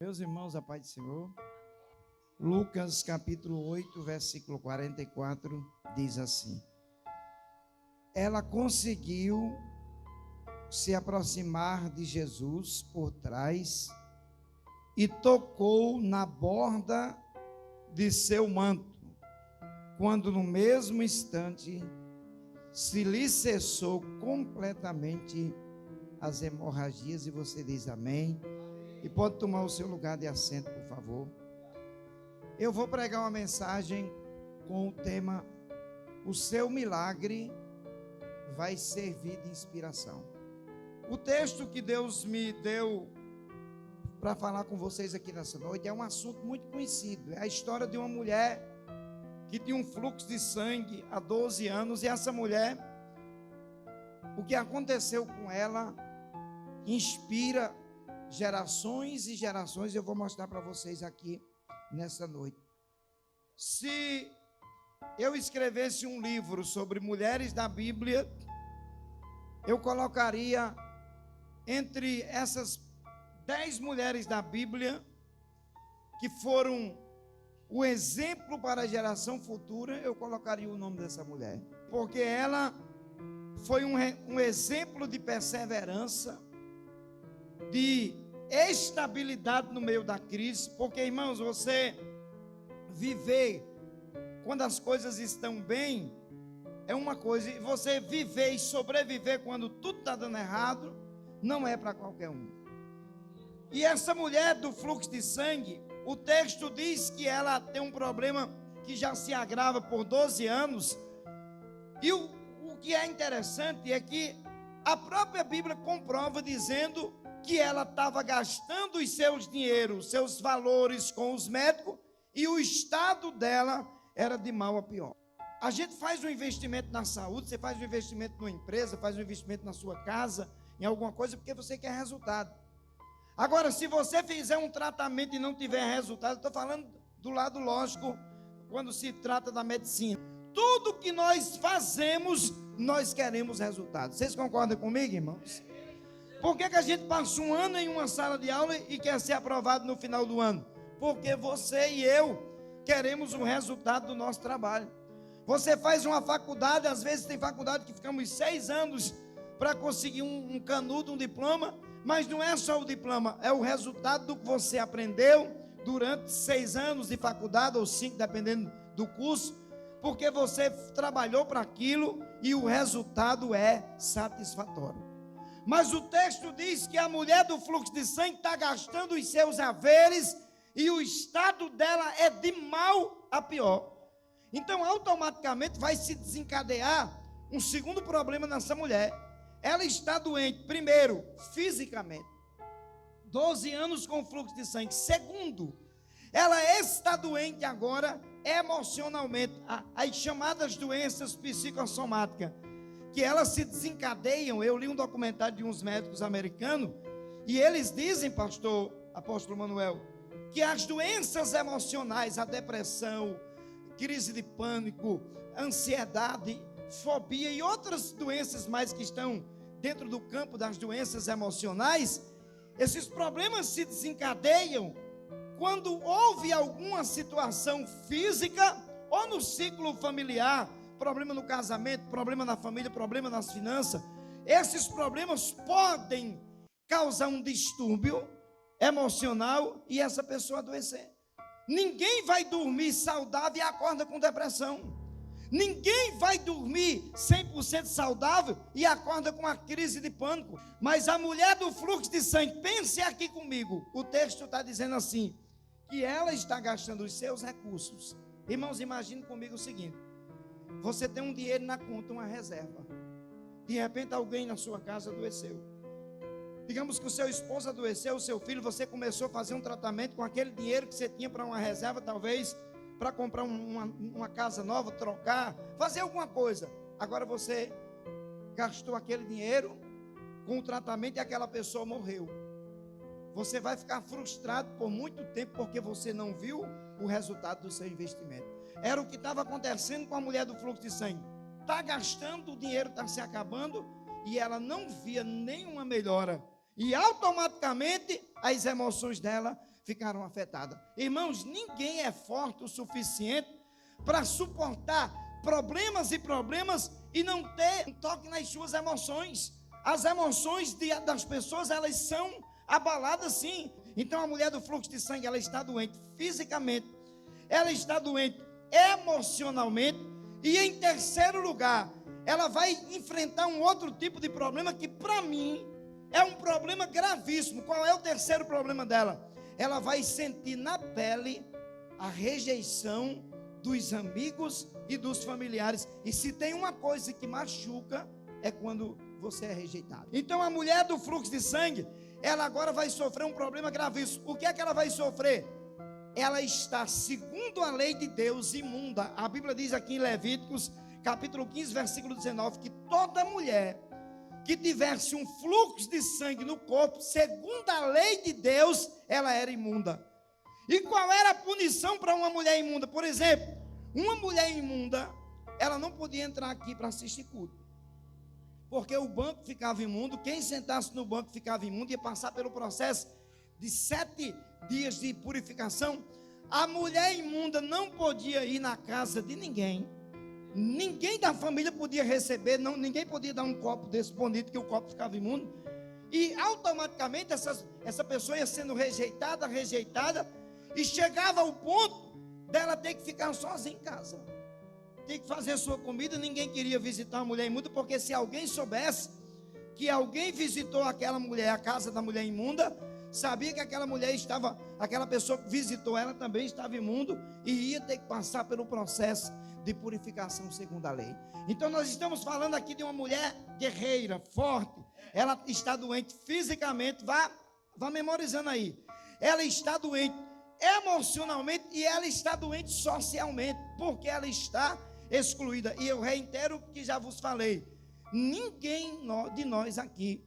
Meus irmãos, a paz do Senhor. Lucas capítulo 8, versículo 44, diz assim: Ela conseguiu se aproximar de Jesus por trás e tocou na borda de seu manto, quando no mesmo instante se lhe cessou completamente as hemorragias. E você diz amém. E pode tomar o seu lugar de assento, por favor. Eu vou pregar uma mensagem com o tema: o seu milagre vai servir de inspiração. O texto que Deus me deu para falar com vocês aqui nessa noite é um assunto muito conhecido. É a história de uma mulher que tinha um fluxo de sangue há 12 anos. E essa mulher, o que aconteceu com ela, inspira gerações e gerações. Eu vou mostrar para vocês aqui nessa noite. Se eu escrevesse um livro sobre mulheres da Bíblia, eu colocaria entre essas 10 mulheres da Bíblia que foram o exemplo para a geração futura, eu colocaria o nome dessa mulher, porque ela foi um exemplo de perseverança, de estabilidade no meio da crise. Porque, irmãos, você viver quando as coisas estão bem é uma coisa, e você viver e sobreviver quando tudo está dando errado não é para qualquer um. E essa mulher do fluxo de sangue, o texto diz que ela tem um problema que já se agrava por 12 anos. E o que é interessante é que a própria Bíblia comprova, dizendo que ela estava gastando os seus dinheiros, seus valores com os médicos, e o estado dela era de mal a pior. A gente faz um investimento na saúde, você faz um investimento numa empresa, faz um investimento na sua casa, em alguma coisa, porque você quer resultado. Agora, se você fizer um tratamento e não tiver resultado, estou falando do lado lógico, quando se trata da medicina. Tudo que nós fazemos, nós queremos resultado. Vocês concordam comigo, irmãos? Por que a gente passa um ano em uma sala de aula e quer ser aprovado no final do ano? Porque você e eu queremos o resultado do nosso trabalho. Você faz uma faculdade, às vezes tem faculdade que ficamos 6 anos para conseguir um canudo, um diploma, mas não é só o diploma, é o resultado do que você aprendeu durante 6 anos de faculdade, ou 5, dependendo do curso, porque você trabalhou para aquilo e o resultado é satisfatório. Mas o texto diz que a mulher do fluxo de sangue está gastando os seus haveres e o estado dela é de mal a pior. Então, automaticamente vai se desencadear um segundo problema nessa mulher. Ela está doente, primeiro, fisicamente, 12 anos com fluxo de sangue. Segundo, ela está doente agora emocionalmente, as chamadas doenças psicossomáticas, que elas se desencadeiam. Eu li um documentário de uns médicos americanos, e eles dizem, apóstolo Manuel, que as doenças emocionais, a depressão, crise de pânico, ansiedade, fobia e outras doenças mais que estão dentro do campo das doenças emocionais, esses problemas se desencadeiam quando houve alguma situação física ou no ciclo familiar, problema no casamento, problema na família, problema nas finanças. Esses problemas podem causar um distúrbio emocional e essa pessoa adoecer. Ninguém vai dormir saudável e acorda com depressão. Ninguém vai dormir 100% saudável e acorda com uma crise de pânico. Mas a mulher do fluxo de sangue, pense aqui comigo, o texto está dizendo assim, que ela está gastando os seus recursos. Irmãos, imagine comigo o seguinte: você tem um dinheiro na conta, uma reserva. De repente alguém na sua casa adoeceu. Digamos que o seu esposo adoeceu, o seu filho, você começou a fazer um tratamento com aquele dinheiro que você tinha para uma reserva, talvez para comprar uma casa nova, trocar, fazer alguma coisa. Agora você gastou aquele dinheiro com o tratamento e aquela pessoa morreu. Você vai ficar frustrado por muito tempo porque você não viu o resultado do seu investimento. Era o que estava acontecendo com a mulher do fluxo de sangue. Está gastando, o dinheiro está se acabando e ela não via nenhuma melhora. E automaticamente as emoções dela ficaram afetadas. Irmãos, ninguém é forte o suficiente para suportar problemas e não ter um toque nas suas emoções. As emoções das pessoas, elas são abaladas sim. Então a mulher do fluxo de sangue, ela está doente fisicamente, ela está doente emocionalmente, e em terceiro lugar, ela vai enfrentar um outro tipo de problema que para mim é um problema gravíssimo. Qual é o terceiro problema dela? Ela vai sentir na pele a rejeição dos amigos e dos familiares. E se tem uma coisa que machuca, é quando você é rejeitado. Então a mulher do fluxo de sangue, ela agora vai sofrer um problema gravíssimo. O que é que ela vai sofrer? Ela está, segundo a lei de Deus, imunda. A Bíblia diz aqui em Levíticos, capítulo 15, versículo 19, que toda mulher que tivesse um fluxo de sangue no corpo, segundo a lei de Deus, ela era imunda. E qual era a punição para uma mulher imunda? Por exemplo, uma mulher imunda, ela não podia entrar aqui para assistir culto, porque o banco ficava imundo. Quem sentasse no banco ficava imundo, ia passar pelo processo de 7 dias de purificação. A mulher imunda não podia ir na casa de ninguém. Ninguém da família podia receber, ninguém podia dar um copo desse bonito, que o copo ficava imundo. E automaticamente essa pessoa ia sendo rejeitada, e chegava ao ponto dela ter que ficar sozinha em casa. Tem que fazer sua comida. Ninguém queria visitar a mulher imunda, porque se alguém soubesse que alguém visitou aquela mulher, a casa da mulher imunda, sabia que aquela pessoa que visitou ela também estava imundo, e ia ter que passar pelo processo de purificação segundo a lei. Então nós estamos falando aqui de uma mulher guerreira, forte. Ela está doente fisicamente, vá memorizando aí. Ela está doente emocionalmente e ela está doente socialmente, porque ela está excluída. E eu reitero o que já vos falei: ninguém de nós aqui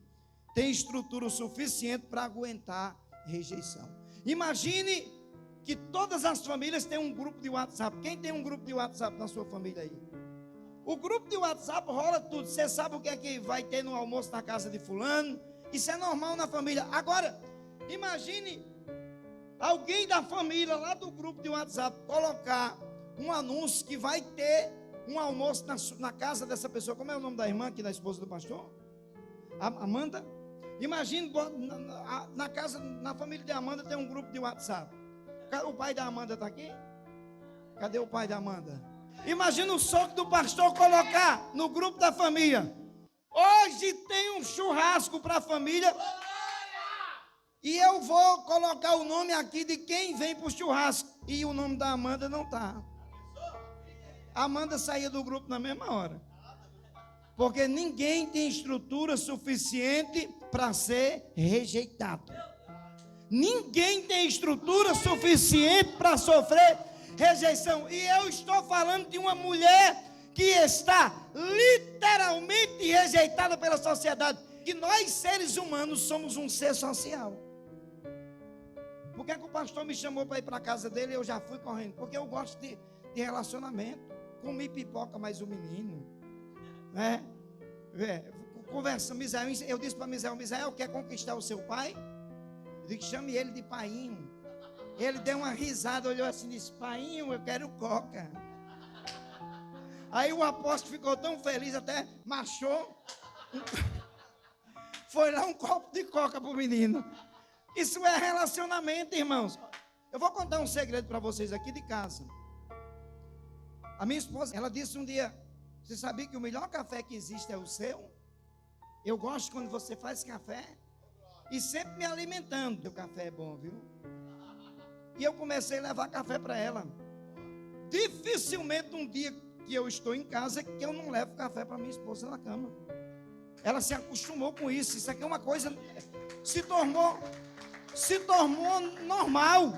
tem estrutura suficiente para aguentar rejeição. Imagine que todas as famílias têm um grupo de WhatsApp. Quem tem um grupo de WhatsApp na sua família aí? O grupo de WhatsApp rola tudo. Você sabe o que é que vai ter no almoço na casa de fulano. Isso é normal na família. Agora, imagine alguém da família lá do grupo de WhatsApp colocar um anúncio que vai ter um almoço na casa dessa pessoa. Como é o nome da irmã aqui, da esposa do pastor? Amanda? Imagine na família de Amanda tem um grupo de WhatsApp. O pai da Amanda está aqui? Cadê o pai da Amanda? Imagina o sogro do pastor colocar no grupo da família: hoje tem um churrasco para a família, e eu vou colocar o nome aqui de quem vem para o churrasco. E o nome da Amanda não está. A Amanda saía do grupo na mesma hora, porque ninguém tem estrutura suficiente para ser rejeitado. Ninguém tem estrutura suficiente para sofrer rejeição. E eu estou falando de uma mulher que está literalmente rejeitada pela sociedade. Que nós, seres humanos, somos um ser social. Por que o pastor me chamou para ir para a casa dele e eu já fui correndo? Porque eu gosto de relacionamento. Comi pipoca mais o menino, né? Conversa, Misael, eu disse para Misael, quer conquistar o seu pai? Eu disse: chame ele de painho. Ele deu uma risada, olhou assim e disse: painho, eu quero coca. Aí o apóstolo ficou tão feliz, até marchou. Foi lá um copo de coca para o menino. Isso é relacionamento, irmãos. Eu vou contar um segredo para vocês aqui de casa. A minha esposa, ela disse um dia: você sabia que o melhor café que existe é o seu? Eu gosto quando você faz café. E sempre me alimentando. O café é bom, viu? E eu comecei a levar café para ela. Dificilmente um dia que eu estou em casa que eu não levo café para minha esposa na cama. Ela se acostumou com isso. Isso aqui é uma coisa, se tornou normal.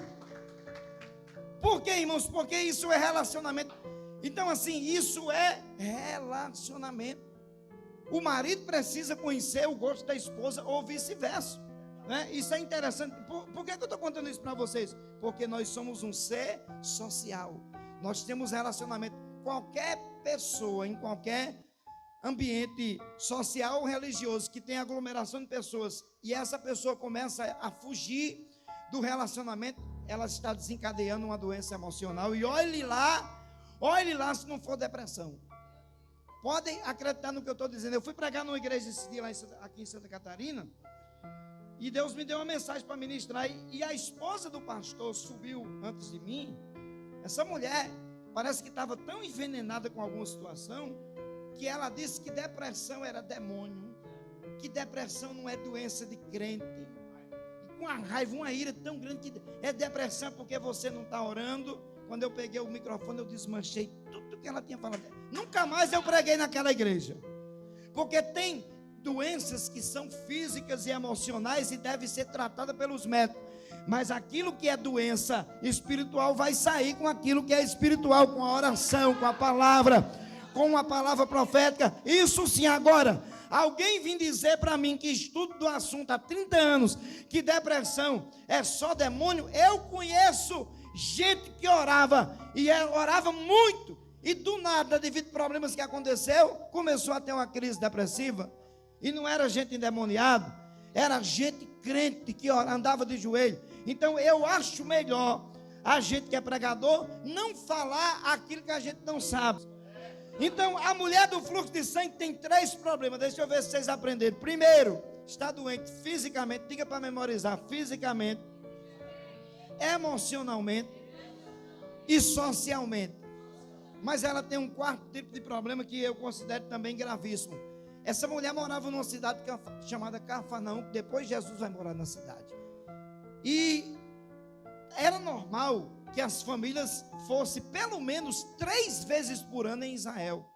Por quê, irmãos? Porque isso é relacionamento. Então, assim, isso é relacionamento. O marido precisa conhecer o gosto da esposa ou vice-versa, né? Isso é interessante. Por que eu estou contando isso para vocês? Porque nós somos um ser social. Nós temos relacionamento. Qualquer pessoa, em qualquer ambiente social ou religioso que tem aglomeração de pessoas, e essa pessoa começa a fugir do relacionamento, ela está desencadeando uma doença emocional. E olhe lá se não for depressão. Podem acreditar no que eu estou dizendo. Eu fui pregar numa igreja esse dia aqui em Santa Catarina, e Deus me deu uma mensagem para ministrar, e a esposa do pastor subiu antes de mim. Essa mulher parece que estava tão envenenada com alguma situação, que ela disse que depressão era demônio, que depressão não é doença de crente, e com uma raiva, uma ira tão grande, que é depressão porque você não está orando. Quando eu peguei o microfone, eu desmanchei tudo que ela tinha falado. Nunca mais eu preguei naquela igreja, porque tem doenças que são físicas e emocionais e devem ser tratadas pelos médicos, mas aquilo que é doença espiritual vai sair com aquilo que é espiritual, com a oração, com a palavra, com a palavra profética. Isso sim. Agora, alguém vem dizer para mim que estudo do assunto há 30 anos, que depressão é só demônio. Eu conheço gente que orava, e orava muito, e do nada, devido a problemas que aconteceu, começou a ter uma crise depressiva. E não era gente endemoniada, era gente crente que andava de joelho. Então eu acho melhor a gente que é pregador não falar aquilo que a gente não sabe. Então a mulher do fluxo de sangue tem 3 problemas. Deixa eu ver se vocês aprenderam. Primeiro, está doente fisicamente, diga para memorizar: fisicamente, emocionalmente e socialmente. Mas ela tem um 4º tipo de problema que eu considero também gravíssimo. Essa mulher morava numa cidade chamada Cafarnaum, que depois Jesus vai morar na cidade. E era normal que as famílias fossem pelo menos 3 vezes por ano em Israel.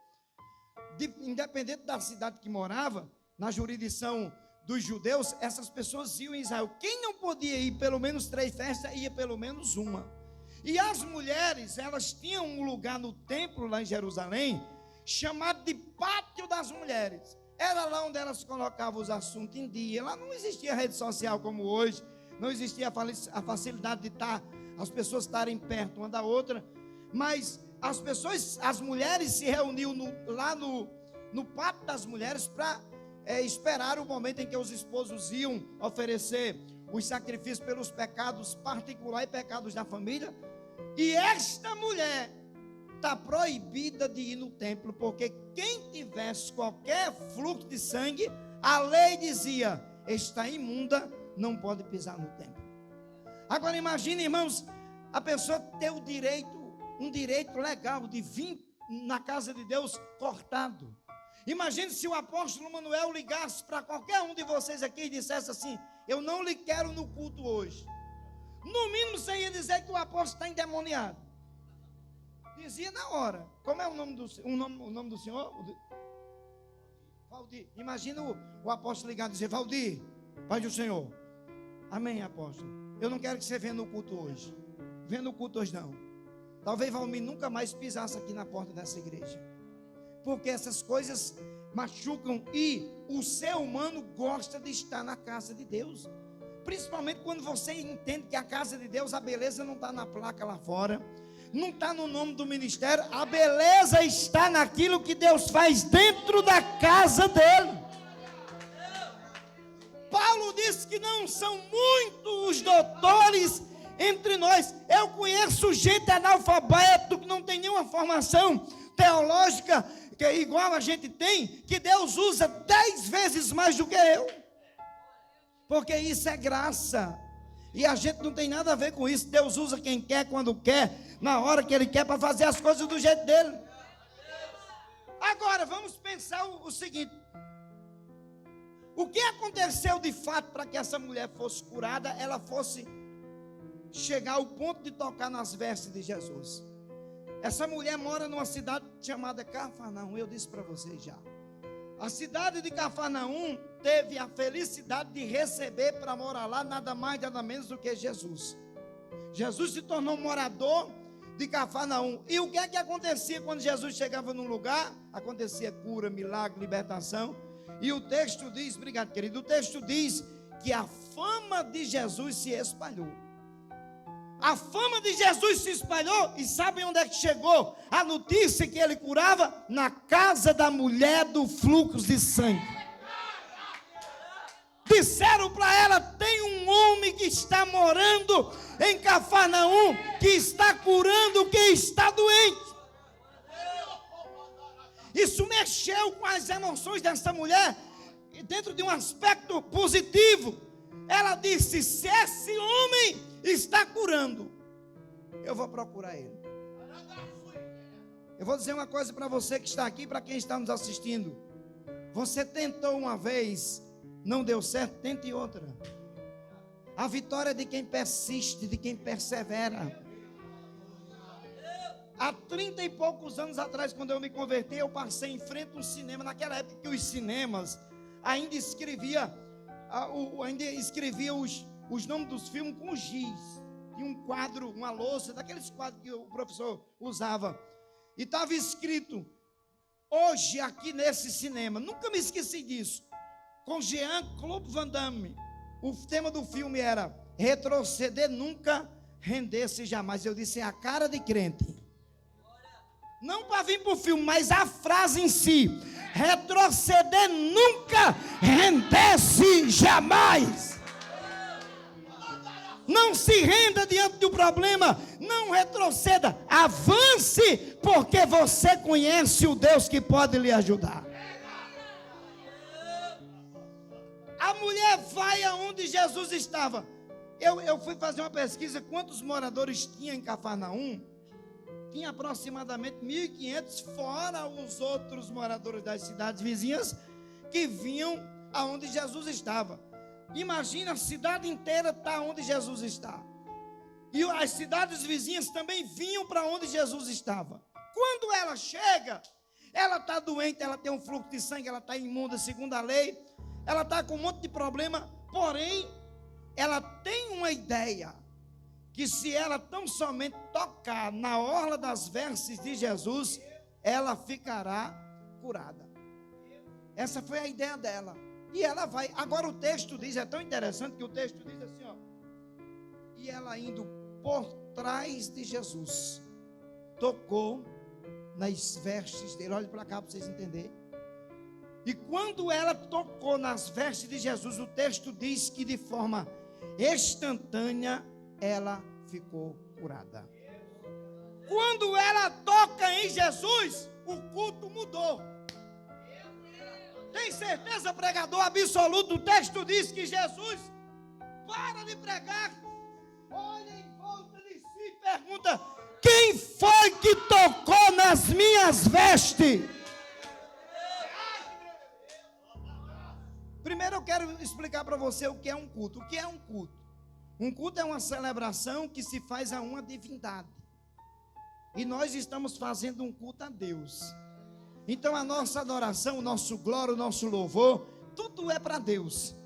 Independente da cidade que morava, na jurisdição dos judeus, essas pessoas iam em Israel. Quem não podia ir pelo menos 3 festas, ia pelo menos uma. E as mulheres, elas tinham um lugar no templo lá em Jerusalém, chamado de Pátio das Mulheres. Era lá onde elas colocavam os assuntos em dia. Lá não existia rede social como hoje, não existia a facilidade de as pessoas estarem perto uma da outra, mas as mulheres se reuniam lá no Pátio das Mulheres para esperar o momento em que os esposos iam oferecer os sacrifícios pelos pecados particulares e pecados da família. E esta mulher está proibida de ir no templo, porque quem tivesse qualquer fluxo de sangue, a lei dizia: está imunda, não pode pisar no templo. Agora imagine, irmãos, a pessoa ter um direito legal de vir na casa de Deus cortado. Imagine se o apóstolo Manuel ligasse para qualquer um de vocês aqui e dissesse assim: eu não lhe quero no culto hoje. No mínimo você ia dizer que o apóstolo está endemoniado. Dizia na hora. Como é o nome do senhor? Valdir. Imagina o apóstolo ligar e dizer: Valdir, Pai do Senhor. Amém, apóstolo. Eu não quero que você venha no culto hoje. Venha no culto hoje não. Talvez Valmir nunca mais pisasse aqui na porta dessa igreja, porque essas coisas machucam, e o ser humano gosta de estar na casa de Deus. Principalmente quando você entende que a casa de Deus, a beleza não está na placa lá fora, não está no nome do ministério, a beleza está naquilo que Deus faz dentro da casa dele. Paulo disse que não são muitos os doutores entre nós. Eu conheço gente analfabeto que não tem nenhuma formação teológica que é igual a gente tem, que Deus usa 10 vezes mais do que eu, porque isso é graça, e a gente não tem nada a ver com isso. Deus usa quem quer, quando quer, na hora que Ele quer, para fazer as coisas do jeito dele. Agora vamos pensar o seguinte: o que aconteceu de fato para que essa mulher fosse curada, ela fosse chegar ao ponto de tocar nas vestes de Jesus? Essa mulher mora numa cidade chamada Cafarnaum. Eu disse para vocês já. A cidade de Cafarnaum teve a felicidade de receber para morar lá nada mais, nada menos do que Jesus. Jesus se tornou morador de Cafarnaum. E o que é que acontecia quando Jesus chegava num lugar? Acontecia cura, milagre, libertação. E o texto diz, obrigado querido, o texto diz que a fama de Jesus se espalhou. A fama de Jesus se espalhou, e sabem onde é que chegou a notícia que ele curava? Na casa da mulher do fluxo de sangue. De disseram para ela: tem um homem que está morando em Cafarnaum, que está curando quem está doente. Isso mexeu com as emoções dessa mulher, dentro de um aspecto positivo. Ela disse: se esse homem está curando, eu vou procurar ele. Eu vou dizer uma coisa para você que está aqui, para quem está nos assistindo. Você tentou uma vez, não deu certo, tente outra. A vitória é de quem persiste, de quem persevera. Há 30 e poucos anos atrás, quando eu me converti, eu passei em frente a um cinema. Naquela época que os cinemas ainda escrevia os nomes dos filmes com giz. Tinha um quadro, uma louça, daqueles quadros que o professor usava. E estava escrito: hoje aqui nesse cinema, nunca me esqueci disso, com Jean-Claude Van Damme. O tema do filme era: retroceder nunca, render-se jamais. Eu disse: é a cara de crente. Não para vir para o filme, mas a frase em si: retroceder nunca, render-se jamais. Não se renda diante do problema, não retroceda, avance, porque você conhece o Deus que pode lhe ajudar. A mulher vai aonde Jesus estava. Eu fui fazer uma pesquisa, quantos moradores tinha em Cafarnaum? Tinha aproximadamente 1.500, fora os outros moradores das cidades vizinhas que vinham aonde Jesus estava. Imagina, a cidade inteira está onde Jesus está. E as cidades vizinhas também vinham para onde Jesus estava. Quando ela chega, ela está doente, ela tem um fluxo de sangue, ela está imunda segundo a lei, ela está com um monte de problema, porém, ela tem uma ideia, que se ela tão somente tocar na orla das vestes de Jesus, ela ficará curada. Essa foi a ideia dela. E ela vai. Agora o texto diz, é tão interessante que o texto diz assim, ó: e ela indo por trás de Jesus, tocou nas vestes dele. Olha para cá para vocês entenderem. E quando ela tocou nas vestes de Jesus, o texto diz que de forma instantânea ela ficou curada. Quando ela toca em Jesus, o culto mudou. Tem certeza, pregador absoluto? O texto diz que Jesus para de pregar, olha em volta de si e pergunta: quem foi que tocou nas minhas vestes? Primeiro eu quero explicar para você o que é um culto. O que é um culto? Um culto é uma celebração que se faz a uma divindade. E nós estamos fazendo um culto a Deus. Então a nossa adoração, o nosso glória, o nosso louvor, tudo é para Deus.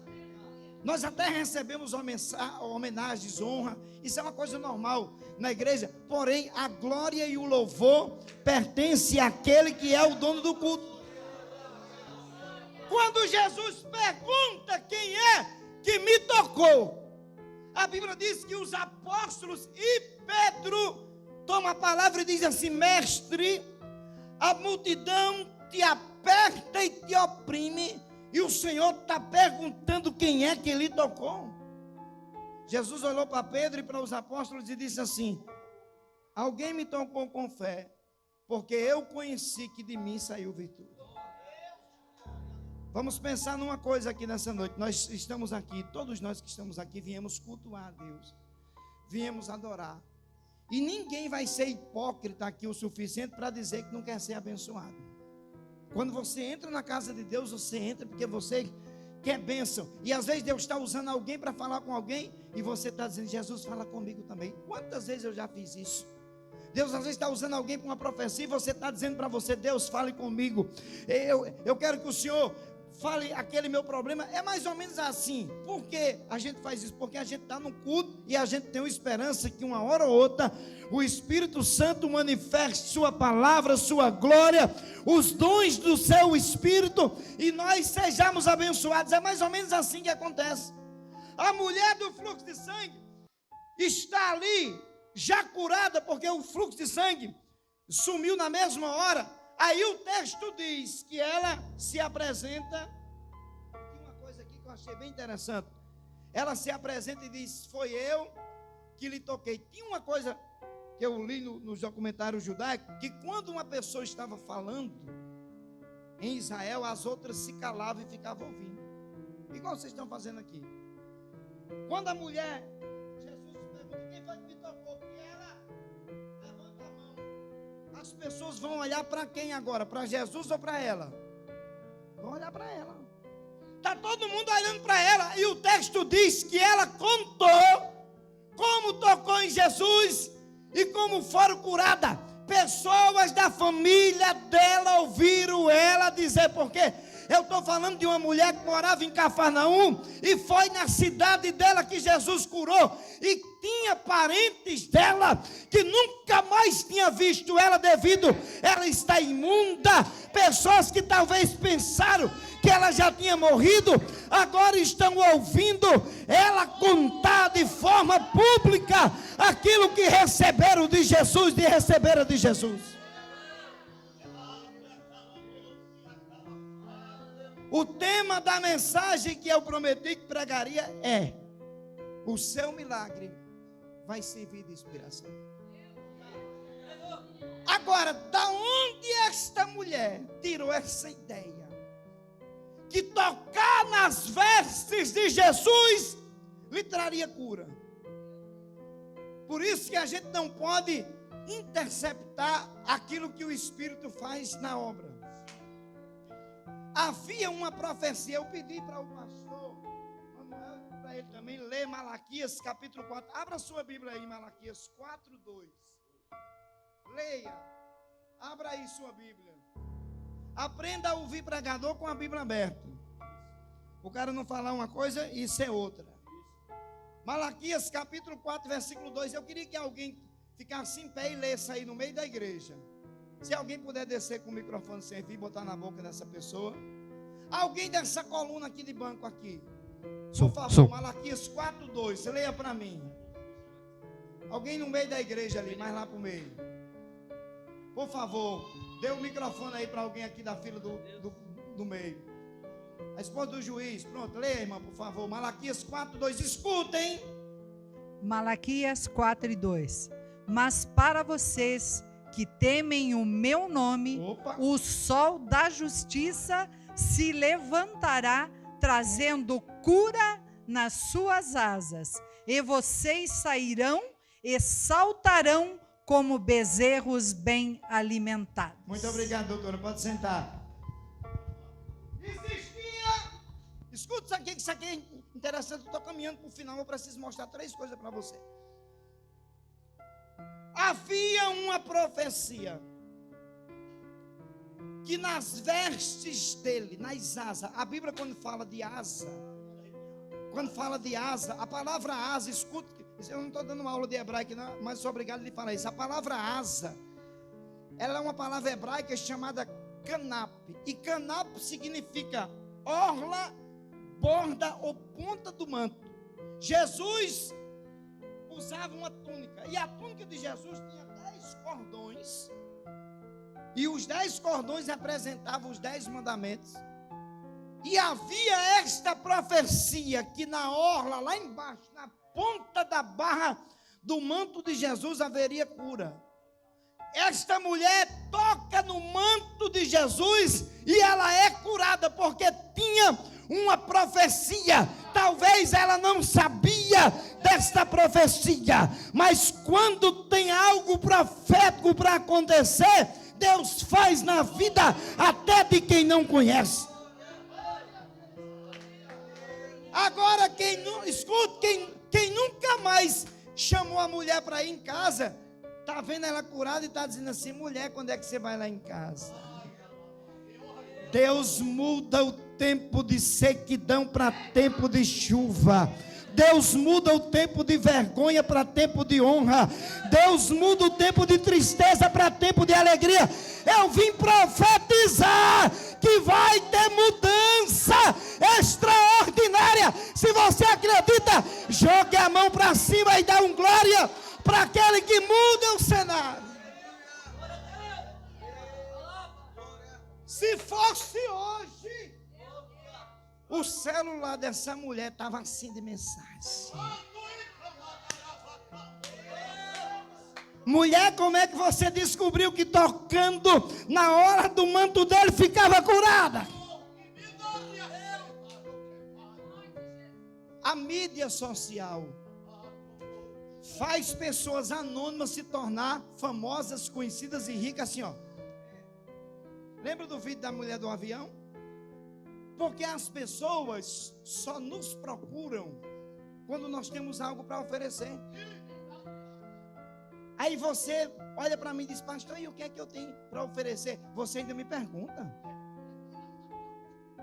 Nós até recebemos homenagens, honra, isso é uma coisa normal na igreja. Porém, a glória e o louvor pertencem àquele que é o dono do culto. Quando Jesus pergunta: quem é que me tocou? A Bíblia diz que os apóstolos e Pedro tomam a palavra e dizem assim: mestre, a multidão te aperta e te oprime, e o Senhor está perguntando quem é que lhe tocou. Jesus olhou para Pedro e para os apóstolos e disse assim: alguém me tocou com fé, porque eu conheci que de mim saiu virtude. Vamos pensar numa coisa aqui nessa noite. Nós estamos aqui, todos nós que estamos aqui, viemos cultuar a Deus, viemos adorar. E ninguém vai ser hipócrita aqui o suficiente para dizer que não quer ser abençoado. Quando você entra na casa de Deus, você entra porque você quer bênção. E às vezes Deus está usando alguém para falar com alguém, e você está dizendo: Jesus, fala comigo também. Quantas vezes eu já fiz isso? Deus às vezes está usando alguém para uma profecia, e você está dizendo para você: Deus, fale comigo. Eu quero que o Senhor fale aquele meu problema. É mais ou menos assim. Por que a gente faz isso? Porque a gente está no culto e a gente tem uma esperança que uma hora ou outra o Espírito Santo manifeste sua palavra, sua glória, os dons do seu Espírito, e nós sejamos abençoados. É mais ou menos assim que acontece. A mulher do fluxo de sangue está ali já curada, porque o fluxo de sangue sumiu na mesma hora. Aí o texto diz que ela se apresenta. Tem uma coisa aqui que eu achei bem interessante. Ela se apresenta e diz: foi eu que lhe toquei. Tinha uma coisa que eu li nos documentários judaicos, que quando uma pessoa estava falando em Israel, as outras se calavam e ficavam ouvindo. Igual vocês estão fazendo aqui. Quando a mulher, Jesus pergunta: quem foi que me tocou? E ela levanta a mão. As pessoas vão olhar para quem agora? Para Jesus ou para ela? Vão olhar para ela. Está todo mundo olhando para ela. E o texto diz que ela contou como tocou em Jesus e como foram curadas. Pessoas da família dela ouviram ela dizer, porque eu estou falando de uma mulher que morava em Cafarnaum e foi na cidade dela que Jesus curou, e tinha parentes dela que nunca mais tinha visto ela devido ela estar imunda. Pessoas que talvez pensaram que ela já tinha morrido, agora estão ouvindo ela contar de forma pública aquilo que receberam de Jesus, O tema da mensagem que eu prometi que pregaria é: o seu milagre vai servir de inspiração. Agora, da onde esta mulher tirou essa ideia? Que tocar nas vestes de Jesus lhe traria cura. Por isso que a gente não pode interceptar aquilo que o Espírito faz na obra. Havia uma profecia, eu pedi para o pastor Manuel, para ele também ler Malaquias capítulo 4. Abra sua Bíblia aí, Malaquias 4:2. Leia, abra aí sua Bíblia. Aprenda a ouvir pregador com a Bíblia aberta. O cara não falar uma coisa e ser outra. Malaquias capítulo 4, versículo 2. Eu queria que alguém ficasse em pé e lesse aí no meio da igreja. Se alguém puder descer com o microfone sem fio e botar na boca dessa pessoa. Alguém dessa coluna aqui de banco aqui. Por favor, Malaquias 4:2. Você leia para mim. Alguém no meio da igreja ali, mais lá para o meio. Por favor, dê o microfone aí para alguém aqui da fila do meio. A esposa do juiz. Pronto, leia, irmã, por favor. Malaquias 4:2. Escutem. Malaquias 4:2. Mas para vocês que temem o meu nome, o sol da justiça se levantará, trazendo cura nas suas asas, e vocês sairão e saltarão como bezerros bem alimentados. Muito obrigado, doutora. Pode sentar. Escuta isso aqui é interessante. Eu estou caminhando para o final, eu preciso mostrar 3 coisas para você. Havia uma profecia que nas vestes dele, nas asas, a Bíblia quando fala de asa, a palavra asa, escuta, eu não estou dando uma aula de hebraico não, mas sou obrigado a lhe falar isso. A palavra asa, ela é uma palavra hebraica chamada canap, e canap significa orla, borda ou ponta do manto. Jesus usava uma túnica, e a túnica de Jesus tinha 10 cordões, e os 10 cordões representavam os 10 mandamentos. E havia esta profecia que na orla, lá embaixo, na ponta da barra do manto de Jesus haveria cura. Esta mulher toca no manto de Jesus e ela é curada, porque tinha uma profecia. Talvez ela não sabia desta profecia, mas quando tem algo profético para acontecer, Deus faz na vida até de quem não conhece. Agora, quem nunca mais chamou a mulher para ir em casa, está vendo ela curada e está dizendo assim: mulher, quando é que você vai lá em casa? Deus muda o tempo de sequidão para tempo de chuva. Deus muda o tempo de vergonha para tempo de honra. Deus muda o tempo de tristeza para tempo de alegria. Eu vim profetizar que vai ter mudança extraordinária. Se você acredita, jogue a mão para cima e dá um glória para aquele que muda o cenário. Se fosse hoje, O celular dessa mulher estava assim de mensagem. Mulher, como é que você descobriu que tocando na hora do manto dele ficava curada? A mídia social faz pessoas anônimas se tornar famosas, conhecidas e ricas assim, ó. Lembra do vídeo da mulher do avião? Porque as pessoas só nos procuram quando nós temos algo para oferecer. Aí você olha para mim e diz: pastor, e o que é que eu tenho para oferecer? Você ainda me pergunta.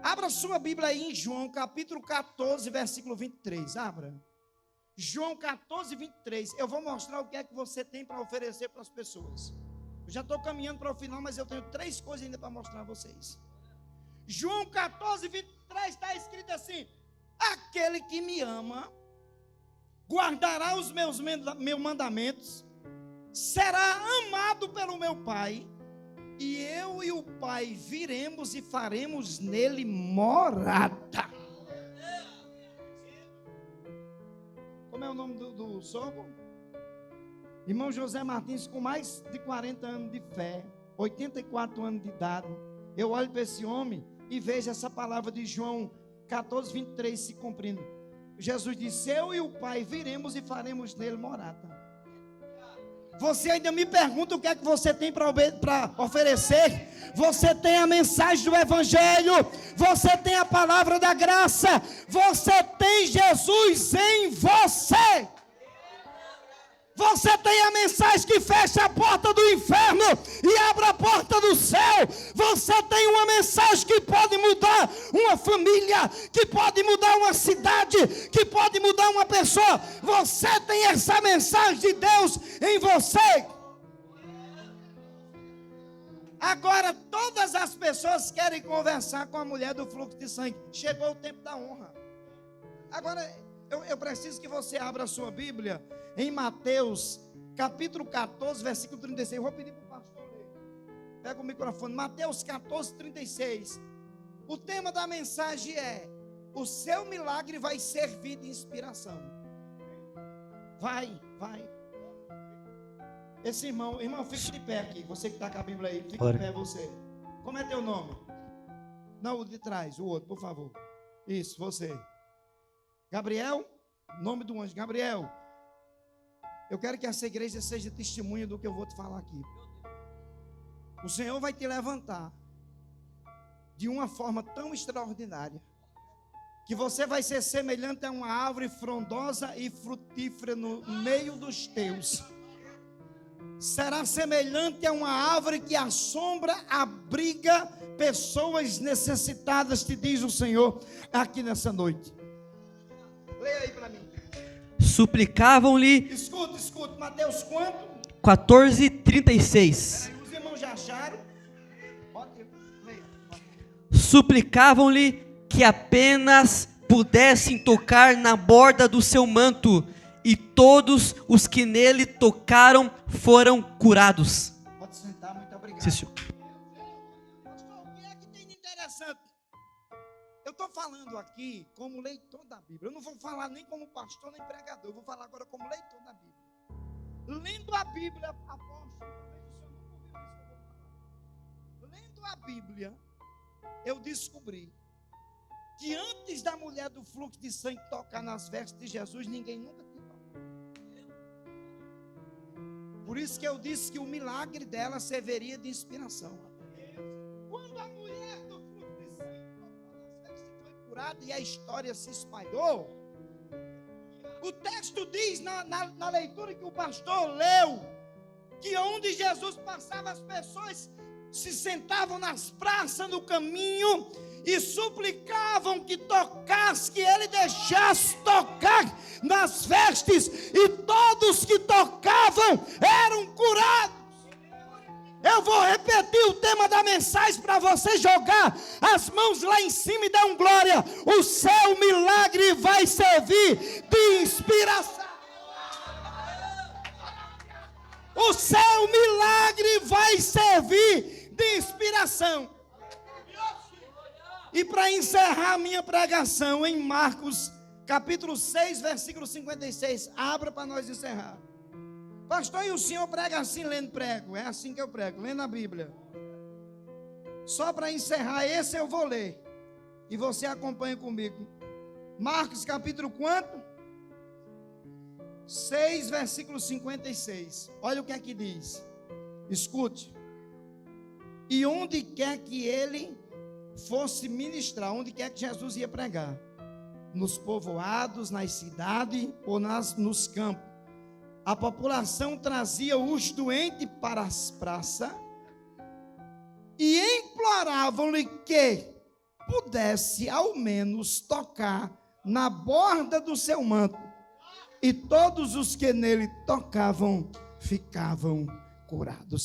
Abra sua Bíblia aí em João capítulo 14, versículo 23. Abra. João 14, 23. Eu vou mostrar o que é que você tem para oferecer para as pessoas. Eu já estou caminhando para o final, mas eu tenho 3 coisas ainda para mostrar a vocês. João 14, 23 está escrito assim: aquele que me ama guardará os meus mandamentos, será amado pelo meu Pai, e eu e o Pai viremos e faremos nele morada. Como é o nome do sogro? Irmão José Martins, com mais de 40 anos de fé, 84 anos de idade. Eu olho para esse homem e vejo essa palavra de João 14, 23 se cumprindo. Jesus disse: eu e o Pai viremos e faremos nele morada. Você ainda me pergunta o que é que você tem para oferecer? Você tem a mensagem do Evangelho, você tem a palavra da graça, você tem Jesus em você. Você tem a mensagem que fecha a porta do inferno e abre a porta do céu. Você tem uma mensagem que pode mudar uma família, que pode mudar uma cidade, que pode mudar uma pessoa. Você tem essa mensagem de Deus em você. Agora, todas as pessoas querem conversar com a mulher do fluxo de sangue. Chegou o tempo da honra. Agora, eu preciso que você abra a sua Bíblia em Mateus, capítulo 14, versículo 36. Eu vou pedir para o pastor ler. Pega o microfone. Mateus 14, 36. O tema da mensagem é: o seu milagre vai servir de inspiração. Vai. Esse irmão, fique de pé aqui. Você que está com a Bíblia aí, fique de pé você. Como é teu nome? Não, o de trás, o outro, por favor. Isso, você. Gabriel, nome do anjo, Gabriel. Eu quero que essa igreja seja testemunha do que eu vou te falar aqui. O Senhor vai te levantar de uma forma tão extraordinária que você vai ser semelhante a uma árvore frondosa e frutífera no meio dos teus. Será semelhante a uma árvore que a sombra abriga pessoas necessitadas, te diz o Senhor aqui nessa noite. Leia aí para mim. Suplicavam-lhe. Escuta, Mateus quanto? 14:36. Peraí, os irmãos já acharam? Leia. Suplicavam-lhe que apenas pudessem tocar na borda do seu manto, e todos os que nele tocaram foram curados. Pode sentar, muito obrigado. Sim, senhor. Pastor, o que é que tem de interessante? Eu estou falando aqui como leitor da Bíblia. Eu não vou falar nem como pastor nem pregador. Eu vou falar agora como leitor da Bíblia. Lendo a Bíblia, apóstolo, talvez o senhor não ouviu isso que eu vou falar. Lendo a Bíblia, eu descobri que antes da mulher do fluxo de sangue tocar nas vestes de Jesus, ninguém nunca tinha tocado. Por isso que eu disse que o milagre dela serviria de inspiração. Quando a mulher do fluxo de sangue tocou nas vestes, foi curada e a história se espalhou. O texto diz na leitura que o pastor leu, que onde Jesus passava, as pessoas se sentavam nas praças, no caminho, e suplicavam que tocasse, que ele deixasse tocar nas vestes, e todos que tocavam eram curados. Eu vou repetir o tema da mensagem para você jogar as mãos lá em cima e dar um glória. O seu milagre vai servir de inspiração. O seu milagre vai servir de inspiração. E para encerrar a minha pregação em Marcos, capítulo 6, versículo 56, abra para nós encerrar. Pastor, e o senhor prega assim lendo prego? É assim que eu prego, lendo a Bíblia. Só para encerrar, esse eu vou ler. E você acompanha comigo. Marcos capítulo quanto? 6, versículo 56. Olha o que é que diz. Escute. E onde quer que ele fosse ministrar, onde quer que Jesus ia pregar, nos povoados, nas cidades ou nos campos, a população trazia os doentes para as praças e imploravam-lhe que pudesse ao menos tocar na borda do seu manto, e todos os que nele tocavam ficavam curados.